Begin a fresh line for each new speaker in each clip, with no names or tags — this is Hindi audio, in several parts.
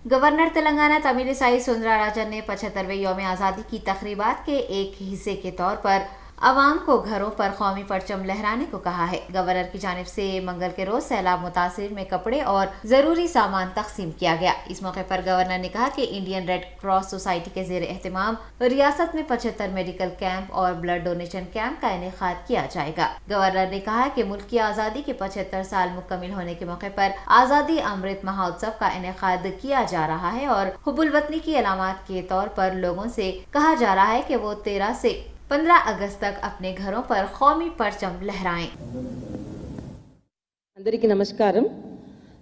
गवर्नर तेलंगाना तमिलिसाई सुंदरराजन ने 75वें यौम आज़ादी की तकरीबात के एक हिस्से के तौर पर आवाम को घरों पर कौमी परचम लहराने को कहा है। गवर्नर की जानिब से मंगल के रोज सैलाब मुतासिर में कपड़े और जरूरी सामान तकसीम किया गया। इस मौके पर गवर्नर ने कहा कि इंडियन रेड क्रॉस सोसाइटी के जेर एहतमाम रियासत में 75 मेडिकल कैंप और ब्लड डोनेशन कैंप का इनेकाद किया जाएगा। गवर्नर ने कहा कि मुल्क की आज़ादी के 75 साल मुकम्मिल होने के मौके पर आज़ादी अमृत महोत्सव का इनेकाद किया जा रहा है और हुब्बुल वतनी की अलामत के तौर पर लोगों से कहा जा रहा है कि वो 13 से 15 अगस्त तक अपने घरों पर कौमी परचम लहराएं।
अंदरिकी नमस्कारम।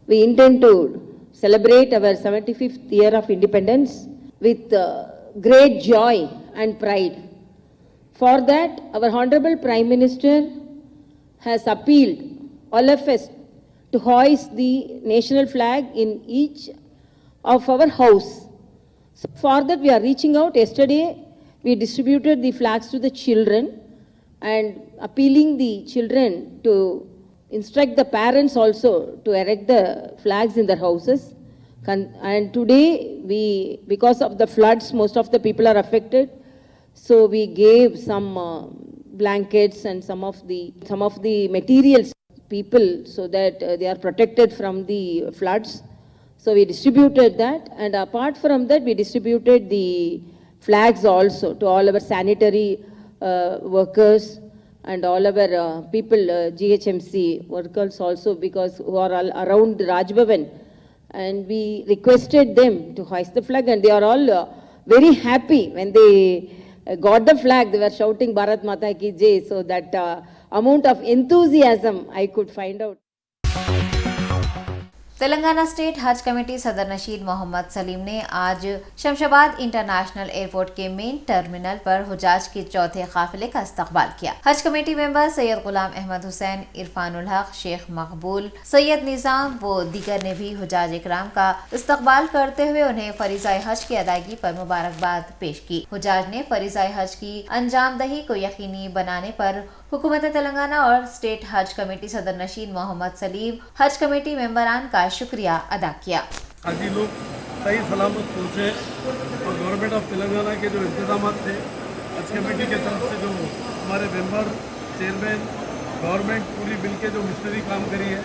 We intend to celebrate our 75th year of independence with great joy and pride. For that, our Honorable Prime Minister has appealed all of us to hoist the national flag in each of our house. So for that, we are reaching out. Yesterday, we distributed the flags to the children and appealing the children to instruct the parents also to erect the flags in their houses. And today, because of the floods, most of the people are affected. So we gave some blankets and some of the materials to people so that they are protected from the floods. So we distributed that, and apart from that, we distributed the flags also to all our sanitary workers and all our people, GHMC workers also, because who are all around Raj Bhavan. And we requested them to hoist the flag, and they are all very happy when they got the flag. They were shouting Bharat Mata Ki Jai. So that amount of enthusiasm I could find out.
Telangana state हज कमेटी सदर नशीद मोहम्मद सलीम ने आज शमशाबाद इंटरनेशनल एयरपोर्ट के मेन टर्मिनल पर हुजाज के चौथे काफिले का इस्तकबाल किया। हज कमेटी मेंबर सैयद गुलाम अहमद हुसैन, इरफानुल हक, शेख मकबूल, सैयद निजाम व दीगर ने भी हुजाज इकराम का इस्तकबाल करते हुए उन्हें फरीज़ाए हज की अदायगी पर मुबारकबाद पेश की। हुजाज ने फरीज़ाए हज की अंजामदही को यकीनी बनाने पर हुकूमत तेलंगाना और स्टेट हज कमेटी सदर नशीद मोहम्मद सलीम, हज कमेटी मेंबरान का शुक्रिया अदा किया।
हाजी लोग सही सलामत पहुँचे और गवर्नमेंट ऑफ तेलंगाना के जो इंतजाम थे, हज कमेटी के तरफ से जो हमारे मेंबर, चेयरमैन, गवर्नमेंट पूरी मिल के जो मिशनरी काम करी है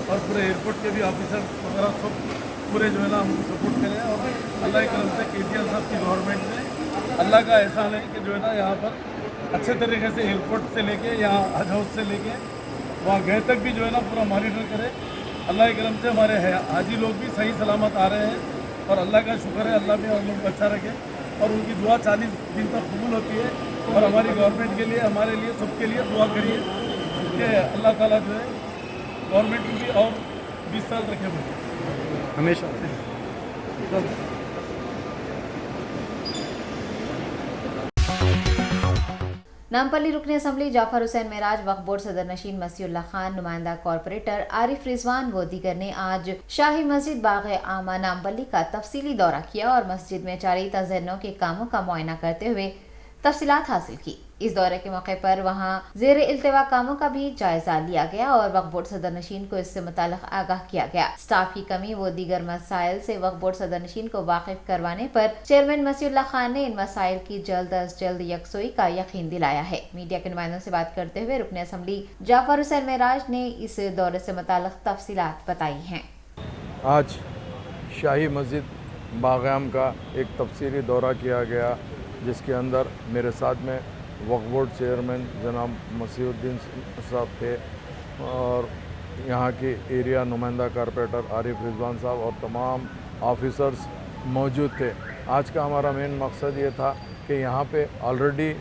और पूरे एयरपोर्ट के भी ऑफिसर वगैरह सब पूरे जो है ना हमको सपोर्ट करें। और अल्लाह के करम से केसीआर साहब की गवर्नमेंट ने अल्लाह का एहसान है कि जो है ना यहाँ पर अच्छे तरीके से एयरपोर्ट से लेके यहाँ हज हाउस से लेके वहाँ गए तक भी जो है ना पूरा मॉनिटर करे। अल्लाह के करम से हमारे हाजी लोग भी सही सलामत आ रहे हैं और अल्लाह का शुक्र है, अल्लाह भी हम लोग को अच्छा रखे और उनकी दुआ 40 दिन तक कबूल होती है। और हमारी गवर्नमेंट के लिए, हमारे लिए, सबके लिए दुआ करिए कि अल्लाह ताला जो है गवर्नमेंट को भी और 20 साल रखे मुझे हमेशा।
नामपल्ली रुकने असम्बली जाफर हुसैन मेराज, वक्फ बोर्ड सदर नशीन मसीउल्लाह खान, नुमाइंदा कॉरपोरेटर आरिफ रिजवान व दीगर ने आज शाही मस्जिद बाग़ आमा नामपल्ली का तफसीली दौरा किया और मस्जिद में जारी तज़न्नो के कामों का मुआयना करते हुए तफसीलात हासिल की। इस दौरे के मौके पर वहाँ ज़ेर इल्तिवा कामों का भी जायजा लिया गया और वक्फ बोर्ड सदर नशीन को इससे मुताल्लिक़ आगाह किया गया। स्टाफ की कमी व दीगर मसाइल से वक्फ बोर्ड सदर नशीन को वाकिफ करवाने पर चेयरमैन मसीउल्लाह खान ने इन मसाइल की जल्द अज जल्द यकसोई का यकीन दिलाया है। मीडिया के नुमाइंदों से बात करते हुए रुकने असम्बली जाफर हुसैन मेराज ने इस दौरे से मुताल्लिक़ तफसीलात बताई हैं।
आज शाही मस्जिद बाग़ आम का एक तफसीली दौरा किया गया, जिसके अंदर मेरे साथ में वक्फ बोर्ड चेयरमैन जनाब मसीहुद्दीन साहब थे और यहाँ के एरिया नुमाइंदा कॉरपोरेटर आरिफ रिजवान साहब और तमाम ऑफिसर्स मौजूद थे। आज का हमारा मेन मकसद ये था कि यहाँ पे ऑलरेडी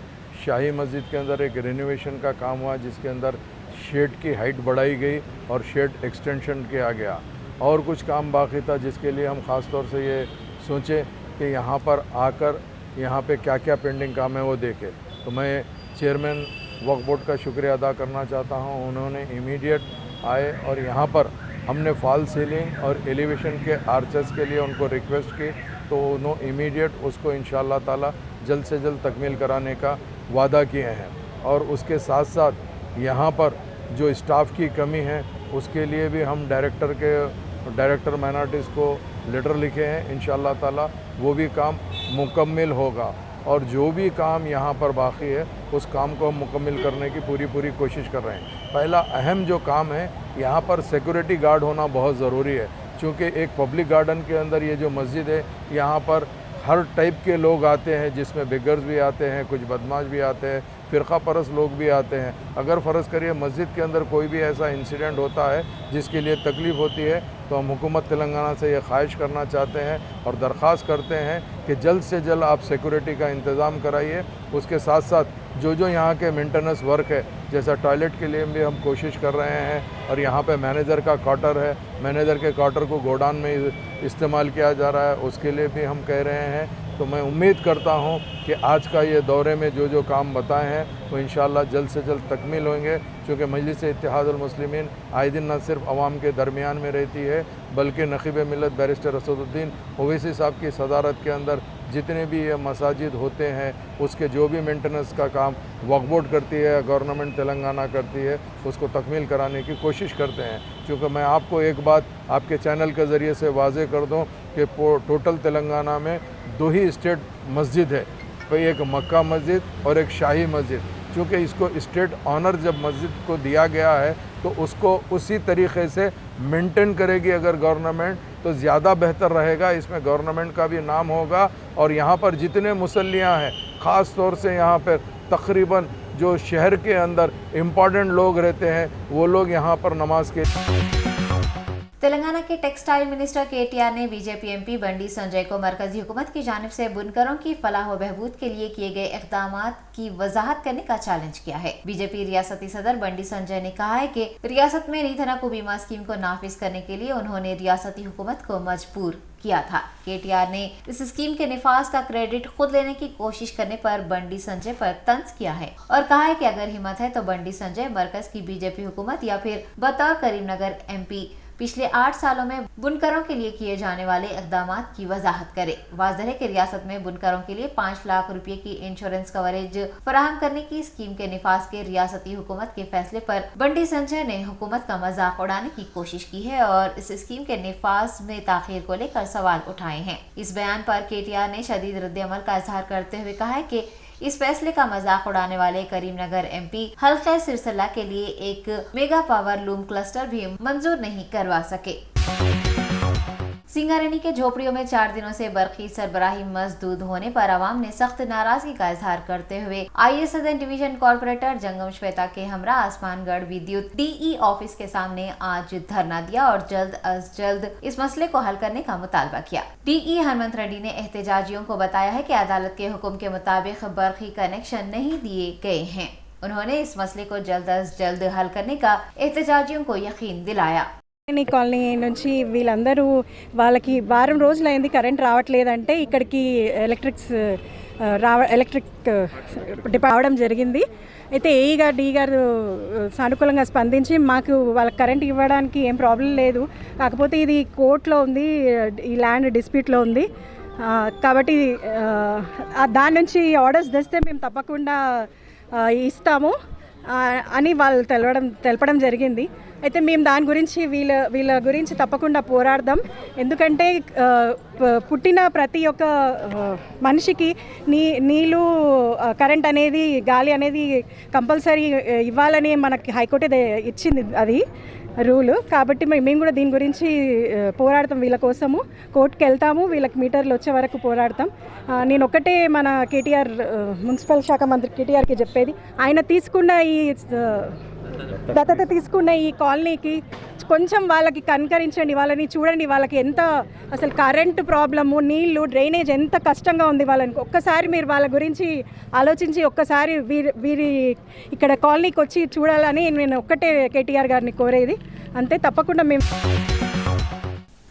शाही मस्जिद के अंदर एक रेनोवेशन का काम हुआ, जिसके अंदर शेड की हाइट बढ़ाई गई और शेड एक्सटेंशन किया गया और कुछ काम बाकी था, जिसके लिए हम ख़ास तौर से ये सोचे कि यहाँ पर आकर यहाँ पे क्या क्या पेंडिंग काम है वो देखे। तो मैं चेयरमैन वक्फ बोर्ड का शुक्रिया अदा करना चाहता हूँ। उन्होंने इमीडिएट आए और यहाँ पर हमने फॉल सीलिंग और एलिवेशन के आर्चेस के लिए उनको रिक्वेस्ट की, तो उन्होंने इमीडिएट उसको इंशाअल्लाह ताला जल्द से जल्द तकमील कराने का वादा किए हैं। और उसके साथ साथ यहाँ पर जो स्टाफ की कमी है उसके लिए भी हम डायरेक्टर माइनॉरिटीज़ को लेटर लिखे हैं, इंशाअल्लाह ताला वो भी काम मुकम्मिल होगा। और जो भी काम यहाँ पर बाकी है उस काम को हम मुकम्मिल करने की पूरी कोशिश कर रहे हैं। पहला अहम जो काम है, यहाँ पर सिक्योरिटी गार्ड होना बहुत ज़रूरी है, क्योंकि एक पब्लिक गार्डन के अंदर ये जो मस्जिद है, यहाँ पर हर टाइप के लोग आते हैं, जिसमें बिगर्स भी आते हैं, कुछ बदमाश भी आते हैं, फ़िरक़ा परस्त लोग भी आते हैं। अगर फ़र्ज़ करिए मस्जिद के अंदर कोई भी ऐसा इंसिडेंट होता है जिसके लिए तकलीफ़ होती है, तो हम हुकूमत तेलंगाना से ये ख्वाहिश करना चाहते हैं और दरख्वास्त करते हैं कि जल्द से जल्द आप सिक्योरिटी का इंतज़ाम कराइए। उसके साथ साथ जो यहाँ के मेंटेनेंस वर्क है, जैसा टॉयलेट के लिए भी हम कोशिश कर रहे हैं, और यहाँ पे मैनेजर का क्वार्टर है, मैनेजर के क्वार्टर को गोडाउन में इस्तेमाल किया जा रहा है, उसके लिए भी हम कह रहे हैं। तो मैं उम्मीद करता हूँ कि आज का ये दौरे में जो काम बताए हैं वो इंशाअल्लाह जल्द से जल्द तकमील होंगे, क्योंकि मजलिस इत्तेहादुल मुस्लिमीन आए दिन न सिर्फ अवाम के दरमियान में रहती है, बल्कि नक़ीब मिल्लत बैरिस्टर असदुद्दीन ओवैसी साहब की सदारत के अंदर जितने भी ये मसाजिद होते हैं उसके जो भी मेंटेनेंस का काम वक्फ बोर्ड करती है, गवर्नमेंट तेलंगाना करती है, उसको तकमील कराने की कोशिश करते हैं। क्योंकि मैं आपको एक बात आपके चैनल के ज़रिए से वाज़े कर दूं कि टोटल तेलंगाना में 2 ही स्टेट मस्जिद है, कोई एक मक्का मस्जिद और एक शाही मस्जिद। क्योंकि इसको स्टेट ऑनर जब मस्जिद को दिया गया है तो उसको उसी तरीक़े से मेंटेन करेगी अगर गवर्नमेंट, तो ज़्यादा बेहतर रहेगा। इसमें गवर्नमेंट का भी नाम होगा और यहाँ पर जितने मुसल्लियाँ हैं, ख़ास तौर से यहाँ पर तकरीबन जो शहर के अंदर इम्पॉर्टेंट लोग रहते हैं वो लोग यहाँ पर नमाज के।
तेलंगाना के टेक्सटाइल मिनिस्टर केटीआर ने बीजेपी एमपी बंडी संजय को मरकजी हुकूमत की जानिब से बुनकरों की फलाह व बहबूद के लिए किए गए इक़दामात की वजाहत करने का चैलेंज किया है। बीजेपी रियासती सदर बंडी संजय ने कहा है कि रियासत में नीधनकु बीमा स्कीम को नाफिज करने के लिए उन्होंने रियासती हुकूमत को मजबूर किया था। केटीआर ने इस स्कीम के निफाज का क्रेडिट खुद लेने की कोशिश करने पर बंडी संजय पर तंज किया है और कहा है कि अगर हिम्मत है तो बंडी संजय मरकज की बीजेपी हुकूमत या फिर बतौर करीमनगर एमपी पिछले 8 सालों में बुनकरों के लिए किए जाने वाले इक़दामात की वजाहत करे। वाज़ेह है कि रियासत में बुनकरों के लिए 5 लाख रुपए की इंश्योरेंस कवरेज फराहम करने की स्कीम के निफाज के रियासती हुकूमत के फैसले पर बंडी संजय ने हुकूमत का मजाक उड़ाने की कोशिश की है और इस स्कीम के निफाज में ताखीर को लेकर सवाल उठाए हैं। इस बयान पर केटीआर ने शदीद रद्द-ए-अमल का इजहार करते हुए कहा है कि इस फैसले का मजाक उड़ाने वाले करीमनगर एमपी हल्का सिरसिला के लिए एक मेगा पावर लूम क्लस्टर भी मंजूर नहीं करवा सके। सिंगारेनी के झोपड़ियों में 4 दिनों से बरकी सरबराही मसदूद होने पर आवाम ने सख्त नाराजगी का इजहार करते हुए आईएएस सदन डिवीजन कॉर्पोरेटर जंगम श्वेता के हमरा आसमानगढ़ विद्युत डीई ऑफिस के सामने आज धरना दिया और जल्द अज जल्द इस मसले को हल करने का मुतालबा किया। डीई हनुमंत रेड्डी ने एहतजाजियों को बताया है कि अदालत के हुक्म के मुताबिक बरकी कनेक्शन नहीं दिए गए हैं। उन्होंने इस मसले को जल्द अज जल्द हल करने का एहतजाजियों को यकीन दिलाया।
కాలనీ నుంచి వీళ్ళందరూ వాళ్ళకి వారం రోజులైంది కరెంట్ రావట్లేదంటే ఇక్కడికి ఎలక్ట్రిక్ రావడం జరిగింది। అయితే ఏఈ గారు డి గారు సానుకూలంగా స్పందించి మాకు వాళ్ళకి కరెంట్ ఇవ్వడానికి ఏం ప్రాబ్లం లేదు, కాకపోతే ఇది కోర్టులో ఉంది, ఈ ల్యాండ్ డిస్ప్యూట్లో ఉంది కాబట్టి దాని నుంచి ఆర్డర్స్ తెస్తే మేము తప్పకుండా ఇస్తాము అని వాళ్ళు తెలపడం జరిగింది। అయితే మేము దాని గురించి వీళ్ళ గురించి తప్పకుండా పోరాడదాం। ఎందుకంటే పుట్టిన ప్రతి ఒక్క మనిషికి నీళ్ళు కరెంట్ అనేది గాలి అనేది కంపల్సరీ ఇవ్వాలని మనకి హైకోర్టు ఇచ్చింది అది రూలు। కాబట్టి మేము కూడా దీని గురించి పోరాడతాం, వీళ్ళ కోసము కోర్టుకు వెళ్తాము, వీళ్ళకి మీటర్లు వచ్చే వరకు పోరాడతాం। నేను ఒక్కటే మన కేటీఆర్ మున్సిపల్ శాఖ మంత్రి కేటీఆర్కి చెప్పేది, ఆయన దత్తత తీసుకున్న ఈ కాలనీకి కొంచెం వాళ్ళకి కన్కరించండి, వాళ్ళని చూడండి, వాళ్ళకి ఎంత అసలు కరెంటు ప్రాబ్లము, నీళ్లు, డ్రైనేజ్ ఎంత కష్టంగా ఉంది వాళ్ళని ఒక్కసారి మీరు వాళ్ళ గురించి ఆలోచించి ఒక్కసారి వీరి ఇక్కడ కాలనీకి వచ్చి చూడాలని నేను ఒక్కటే కేటీఆర్ గారిని కోరేది, అంతే। తప్పకుండా మేము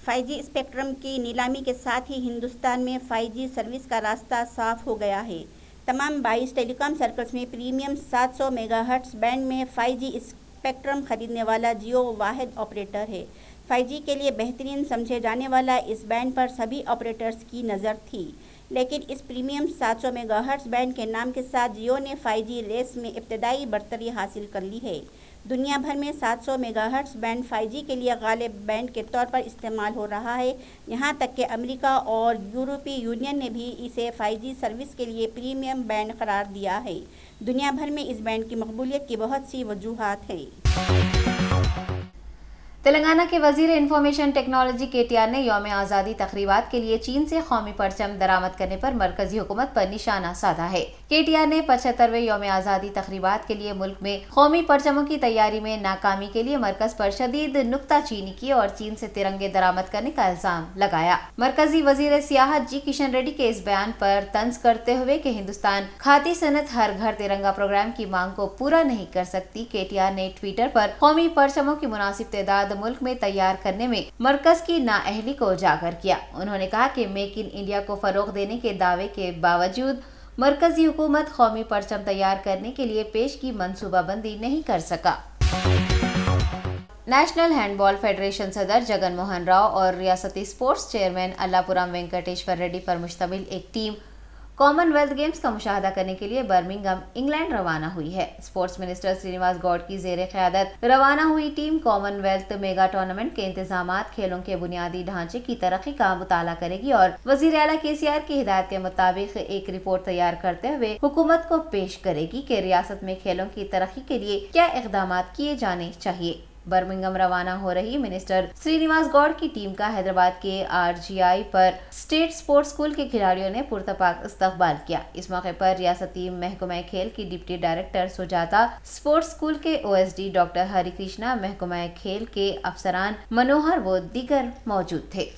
5G स्पेक्ट्रम की नीलामी के साथ ही हिंदुस्तान में 5G सर्विस का रास्ता साफ हो गया है। तमाम 22 टेलीकॉम सर्कल्स में प्रीमियम 700 मेगाहर्ट्ज़ बैंड में 5G स्पेक्ट्रम खरीदने वाला जियो वाहिद ऑपरेटर है। 5G के लिए बेहतरीन समझे जाने वाला इस बैंड पर सभी ऑपरेटर्स की नज़र थी, लेकिन इस प्रीमियम 700 मेगाहर्ट्ज़ बैंड के नाम के साथ जियो ने 5G रेस में इब्तदाई बढ़तरी हासिल कर ली है। दुनिया भर में 700 मेगाहर्ट्ज़ बैंड 5G के लिए गालिब बैंड के तौर पर इस्तेमाल हो रहा है। यहाँ तक कि अमेरिका और यूरोपीय यूनियन ने भी इसे 5G सर्विस के लिए प्रीमियम बैंड करार दिया है। दुनिया भर में इस बैंड की मकबूलियत की बहुत सी वजूहात हैं।
तेलंगाना के वजीर इंफॉर्मेशन टेक्नोलॉजी केटीआर ने यौम आज़ादी तकरीबात के लिए चीन से कौमी परचम दरामद करने पर मरकजी हुकूमत पर निशाना साधा है। केटीआर ने 75वें यौम आज़ादी तकरीबात के लिए मुल्क में कौमी परचमों की तैयारी में नाकामी के लिए मरकज पर शदीद नुक्ताचीनी की और चीन से तिरंगे दरामद करने का इल्जाम लगाया। मरकजी वजीर सियाहत जी किशन रेड्डी के इस बयान पर तंज करते हुए कि हिंदुस्तान खादी सनत हर घर तिरंगा प्रोग्राम की मांग को पूरा नहीं कर सकती, केटीआर ने ट्विटर पर कौमी परचमों की मुनासिब तादाद मुल्क में तैयार करने में मरकज की नाअहली को उजागर किया। उन्होंने कहा कि मेक इन इंडिया को फरोग देने के दावे के बावजूद मरकजी हुकूमत कौमी परचम तैयार करने के लिए पेश की मंसूबाबंदी नहीं कर सका। नेशनल हैंडबॉल फेडरेशन सदर जगन मोहन राव और रियासती स्पोर्ट्स चेयरमैन अल्लापुरम वेंकटेश्वर रेड्डी पर मुश्तमिल एक टीम कॉमनवेल्थ गेम्स का मुशाहदा करने के लिए बर्मिंघम इंग्लैंड रवाना हुई है। स्पोर्ट्स मिनिस्टर श्रीनिवास गौड़ की जेर क़यादत रवाना हुई टीम कॉमनवेल्थ मेगा टूर्नामेंट के इंतजामात, खेलों के बुनियादी ढांचे की तरक्की का मुताला करेगी और वजीर आला केसीआर की हिदायत के मुताबिक एक रिपोर्ट तैयार करते हुए हुकूमत को पेश करेगी कि रियासत में खेलों की तरक्की के लिए क्या इक़दाम किए जाने चाहिए। बर्मिंघम रवाना हो रही मिनिस्टर श्रीनिवास गौड़ की टीम का हैदराबाद के RGI पर स्टेट स्पोर्ट्स स्कूल के खिलाड़ियों ने पुरतपाक इस्तकबाल किया। इस मौके पर रियासती महकमा खेल की deputy director Sujata, sports school के OSD डॉक्टर हरिकृष्णा, महकमा खेल के अफसरान मनोहर व दीगर मौजूद थे।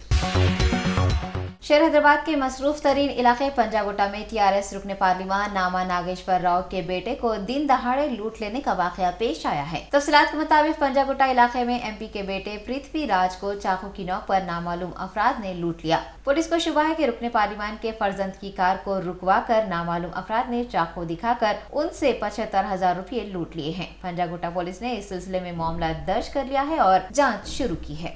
शहर हैदराबाद के मसरूफ तरीन इलाके पंजागोटा में TRS रुकने पार्लिमान नामा नागेश्वर राव के बेटे को दिन दहाड़े लूट लेने का वाकया पेश आया है। तफसीलात के मुताबिक पंजागोटा इलाके में MP के बेटे पृथ्वी राज को चाकू की नोक पर नामालूम अफराद ने लूट लिया। पुलिस को शुबा है कि रुकने पार्लिमान के फर्जंद की कार को रुकवा कर नामालूम अफराद ने चाकू दिखाकर उनसे 75,000 रुपये लूट लिए हैं। पंजागोटा पुलिस ने इस सिलसिले में मामला दर्ज कर लिया है और जाँच शुरू की है।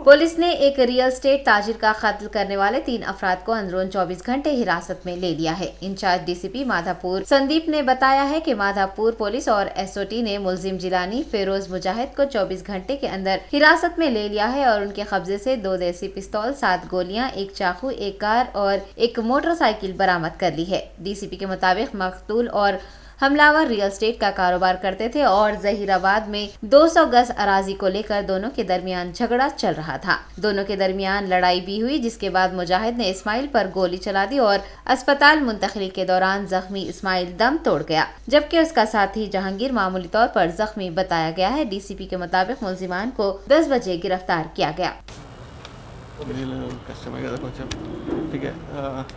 पुलिस ने एक रियल स्टेट ताजिर का कत्ल करने वाले 3 अफराद को अंदरून 24 घंटे हिरासत में ले लिया है। इंचार्ज DCP माधापुर संदीप ने बताया है कि माधापुर पुलिस और SOT ने मुलजिम जिलानी फिरोज मुजाहिद को 24 घंटे के अंदर हिरासत में ले लिया है और उनके कब्जे से 2 देसी पिस्तौल, 7 गोलियां, 1 चाकू, 1 कार और 1 मोटरसाइकिल बरामद कर ली है। DCP के मुताबिक मकतूल और हमलावर रियल स्टेट का कारोबार करते थे और जहीराबाद में 200 गज अराजी को लेकर दोनों के दरमियान झगड़ा चल रहा था। दोनों के दरमियान लड़ाई भी हुई, जिसके बाद मुजाहिद ने इस्माइल पर गोली चला दी और अस्पताल मुंतकिली के दौरान जख्मी इस्माइल दम तोड़ गया, जबकि उसका साथी जहांगीर मामूली तौर पर जख्मी बताया गया है। DCP के मुताबिक मुलजिमान को 10 बजे गिरफ्तार किया गया।
ठीक है,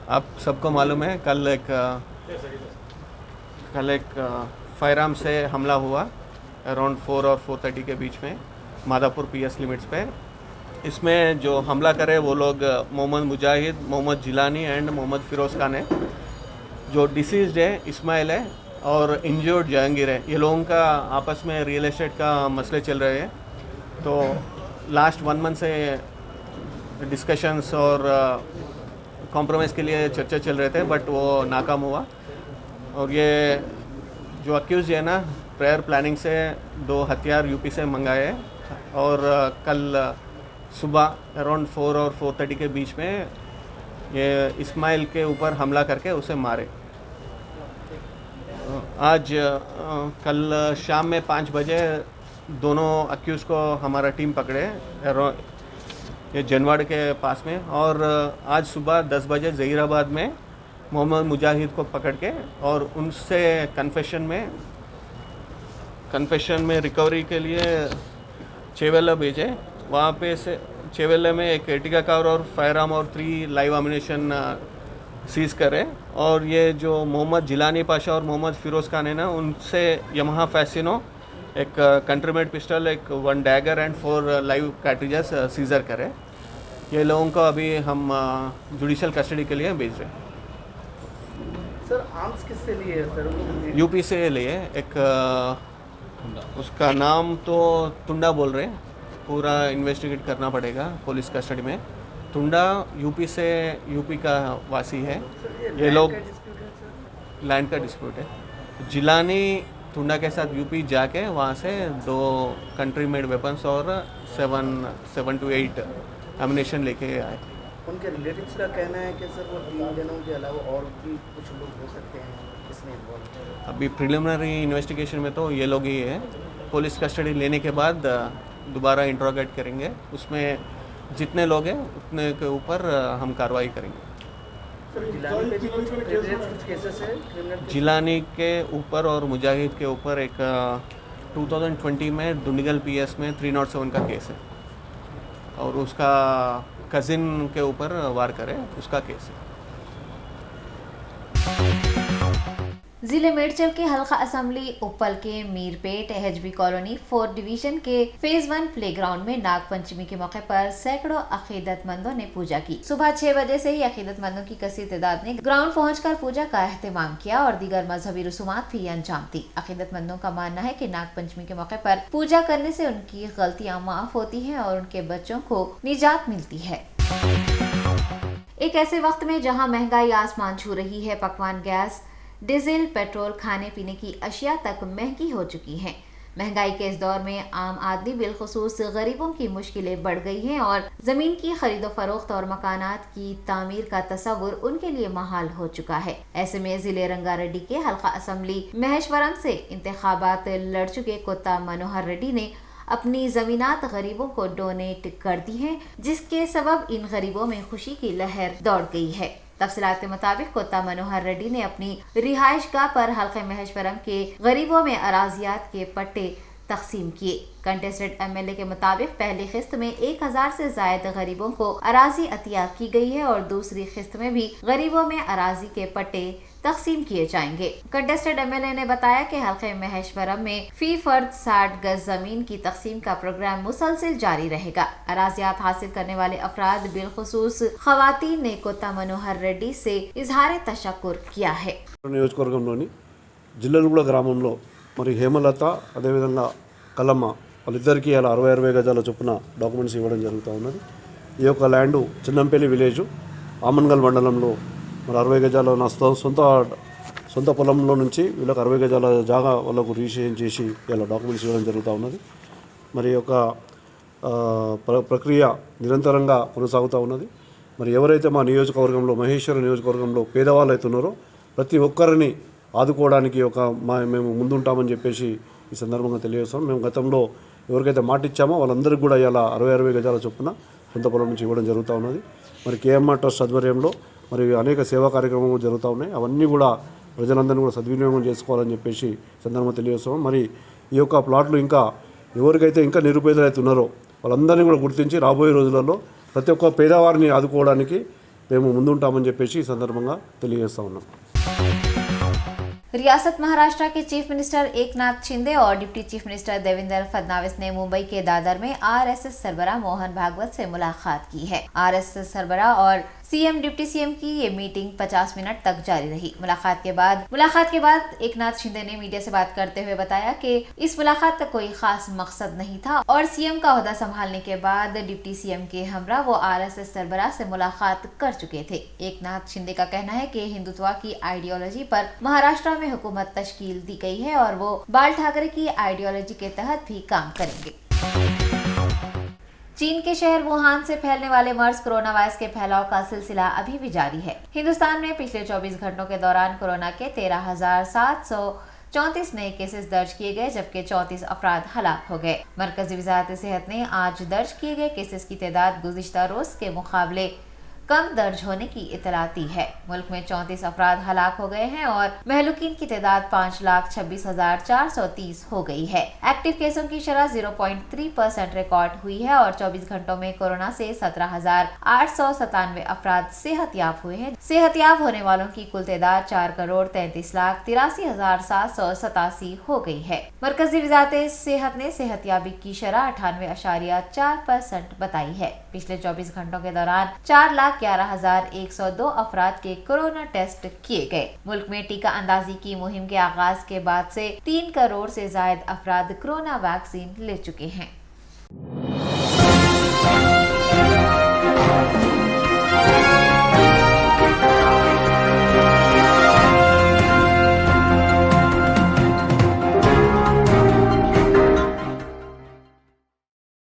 आप सबको मालूम है कल एक फायरआर्म से हमला हुआ अराउंड 4 और 4:30 के बीच में माधापुर PS लिमिट्स पे। इसमें जो हमला करे वो लोग मोहम्मद मुजाहिद, मोहम्मद जिलानी एंड मोहम्मद फिरोज़ खान है। जो डिसीज्ड है इस्माइल है और इंजर्ड जहांगीर है। ये लोगों का आपस में रियल एस्टेट का मसले चल रहे हैं। तो लास्ट 1 मंथ से डिस्कशंस और कॉम्प्रोमाइज़ के लिए चर्चा चल रहे थे, बट वो नाकाम हुआ। और ये जो अक्यूज़ है ना, प्रायर प्लानिंग से 2 हथियार UP से मंगाए हैं और कल सुबह अराउंड 4 और 4:30 के बीच में ये इस्माइल के ऊपर हमला करके उसे मारे। आज कल शाम में 5 बजे दोनों अक्यूज़ को हमारा टीम पकड़े ये जनवाड़ के पास में, और आज सुबह 10 बजे जहीराबाद में मोहम्मद मुजाहिद को पकड़ के और उनसे कन्फेशन में रिकवरी के लिए चेवेला भेजे। वहाँ पे से चेवेला में एक एर्टिगा कार और फायरआर्म और 3 लाइव एम्यूनेशन सीज़ करे। और ये जो मोहम्मद जिलानी पाशा और मोहम्मद फिरोज़ खान है ना, उनसे यमहा फैसिनो एक कंट्रीमेड पिस्टल, एक 1 dagger and 4 live cartridges seizure करे। ये लोगों को अभी हम जुडिशल कस्टडी के लिए भेज रहे हैं।
सर आर्म्स किससे लिए सर?
UP से लिए एक उसका नाम तो टुंडा बोल रहे हैं, पूरा इन्वेस्टिगेट करना पड़ेगा पुलिस कस्टडी में। टुंडा UP का वासी है। ये लोग लैंड का डिस्प्यूट है। जिलानी टुंडा के साथ यूपी जाके वहाँ से 2 कंट्री मेड वेपन्स और 7 to 8 एमिनेशन लेके आए।
उनके रिलेटिव्स का कहना है कि सर वो 3 जनों के अलावा और भी कुछ लोग हो सकते हैं इसमें इन्वॉल्व।
अभी प्रिलिमिनरी इन्वेस्टिगेशन में तो ये लोग ही है। पुलिस कस्टडी लेने के बाद दोबारा इंट्रोगेट करेंगे, उसमें जितने लोग हैं उतने के ऊपर हम कार्रवाई करेंगे।
सर जिलानी पे भी कुछ केसेस है क्रिमिनल।
जिलानी के ऊपर और मुजाहिद के ऊपर एक 2020 में दुंडिगल पीएस में 307 का केस है और उसका कज़िन के ऊपर वार करे उसका केस है।
जिले मेडचल के हल्का असेंबली उपल के मीरपेट एचबी कॉलोनी 4 डिवीजन के फेज 1 प्लेग्राउंड में नाग पंचमी के मौके पर सैकड़ों अकीदतमंदों ने पूजा की। सुबह 6 बजे से ही अकीदतमंदों की कसीर तादाद ने ग्राउंड पहुंचकर पूजा का एहतमाम किया और दीगर मजहबी रसूमात भी अंजाम दी। अकीदतमंदों का मानना है कि नाग पंचमी के मौके पर पूजा करने से उनकी गलतियां माफ होती हैं और उनके बच्चों को निजात मिलती है। एक ऐसे वक्त में जहां महंगाई आसमान छू रही है, पकवान गैस, डीजल, पेट्रोल, खाने पीने की अशिया तक महंगी हो चुकी हैं। महंगाई के इस दौर में आम आदमी बिलखुसूस गरीबों की मुश्किलें बढ़ गई हैं और जमीन की खरीदो फरोख्त और मकानात की तामीर का तस्वुर उनके लिए महाल हो चुका है। ऐसे में जिले रंगारेड्डी के हल्का असेंबली महेश्वरम से इंतखाबात लड़ चुके कोत्ता मनोहर रेड्डी ने अपनी जमीनात गरीबों को डोनेट कर दी हैं, जिसके सबब इन गरीबों में खुशी की लहर दौड़ गई है। तफसीलात के मुताबिक कोत्ता मनोहर रेड्डी ने अपनी रिहाइश गाह पर हल्के महेश्वरम के गरीबों में अराजियात के पट्टे तकसीम किए। कंटेस्टेड एमएलए के मुताबिक पहली किस्त में 1000 से ज्यादा गरीबों को अराजी अतिया की गई है और दूसरी किस्त में भी गरीबों में अराजी के पट्टे तकसीम किए जाएंगे। कंटेस्टेड एमएलए ने बताया कि हल्के महेश्वरम में फी फर्द 60 गज जमीन की तकसीम का प्रोग्राम मुसलसिल जारी रहेगा। अराजियात हासिल करने वाले अफराद बिलखुसूस खवातीन ने कोत्ता मनोहर रेड्डी से इजहार तशक्कुर किया है।
నియోజకవర్గంలోని జిల్లలుగూడ గ్రామంలో మరి హేమలత అదేవిధంగా కలమ్మ వాళ్ళిద్దరికీ అలా 60 గజాల చొప్పున డాక్యుమెంట్స్ ఇవ్వడం జరుగుతూ ఉన్నది। ఈ యొక్క ల్యాండ్ చిన్నంపల్లి విలేజ్ ఆమన్గల్ మండలంలో మరి 60 గజాల నా సొంత పొలంలో నుంచి వీళ్ళకి 60 గజాల జాగా వాళ్ళకు రిజిస్ట్రేషన్ చేసి ఇలా డాక్యుమెంట్స్ ఇవ్వడం జరుగుతూ ఉన్నది। మరి యొక్క ప్రక్రియ నిరంతరంగా కొనసాగుతూ ఉన్నది। మరి ఎవరైతే మా నియోజకవర్గంలో మహేశ్వరం నియోజకవర్గంలో పేదవాళ్ళు అవుతున్నారో ప్రతి ఒక్కరిని ఆదుకోవడానికి మేము ముందుంటామని చెప్పేసి ఈ సందర్భంగా తెలియజేస్తాం। మేము గతంలో ఎవరికైతే మాట ఇచ్చామో వాళ్ళందరికీ కూడా ఇలా 60 గజాల చొప్పున సొంత పొలం నుంచి ఇవ్వడం జరుగుతూ ఉన్నది। మరి కేఎంఆర్ ట్రస్ట్ ఆధ్వర్యంలో మరి అనేక సేవా కార్యక్రమాలు జరుగుతూ ఉన్నాయి। అవన్నీ కూడా ప్రజలందరినీ కూడా సద్వినియోగం చేసుకోవాలని చెప్పేసి సందర్భంగా తెలియజేస్తాం। మరి ఈ యొక్క ప్లాట్లు ఇంకా ఎవరికైతే ఇంకా నిరుపేదలు అవుతున్నారో వాళ్ళందరినీ కూడా గుర్తించి రాబోయే రోజులలో ప్రతి ఒక్క పేదవారిని ఆదుకోవడానికి మేము ముందుంటామని చెప్పేసి ఈ సందర్భంగా తెలియజేస్తా ఉన్నాం।
रियासत महाराष्ट्र के चीफ मिनिस्टर एकनाथ शिंदे और deputy chief minister Devendra Fadnavis ने मुंबई के दादर में आरएसएस सरबराह मोहन भागवत से मुलाकात की है। आरएसएस सरबराह और सीएम डिप्टी सीएम की ये मीटिंग 50 मिनट तक जारी रही। मुलाकात के बाद एकनाथ शिंदे ने मीडिया से बात करते हुए बताया कि इस मुलाकात का कोई खास मकसद नहीं था और सीएम का ओहदा संभालने के बाद डिप्टी सीएम के हमरा वो आरएसएस सरबराह से मुलाकात कर चुके थे। एकनाथ शिंदे का कहना है कि हिंदुत्व की आइडियोलॉजी पर महाराष्ट्र में हुकूमत तश्कील दी गई है और वो बाल ठाकरे की आइडियोलॉजी के तहत भी काम करेंगे। चीन के शहर वुहान से फैलने वाले मर्स कोरोना वायरस के फैलाव का सिलसिला अभी भी जारी है। हिंदुस्तान में पिछले 24 घंटों के दौरान कोरोना के 13,734 नए केसेस दर्ज किए गए, जबकि 34 अफराद हलाक हो गए। मरकजी वजारत सेहत ने आज दर्ज किए गए केसेस की तादाद गुज़िश्ता रोज के मुकाबले कम दर्ज होने की इतला दी है। मुल्क में 34 अफराद हलाक हो गए हैं और महलूकीन की तादाद 5,26,430 हो गई है। एक्टिव केसों की शरह 0.3% रिकॉर्ड हुई है और 24 घंटों में कोरोना से 17,897 अफराद सेहतयाब हुए हैं। सेहतयाब होने वालों की कुल तादाद 4,33,83,787 हो गई है। मरकजी वजारत सेहत ने सेहतयाबी की शरह 98.4% बताई है। पिछले 24 घंटों के दौरान 4,11,102 अफराद के कोरोना टेस्ट किए गए। मुल्क में टीका अंदाजी की मुहिम के आगाज के बाद से 3 करोड़ से ज्यादा अफराद कोरोना वैक्सीन ले चुके हैं।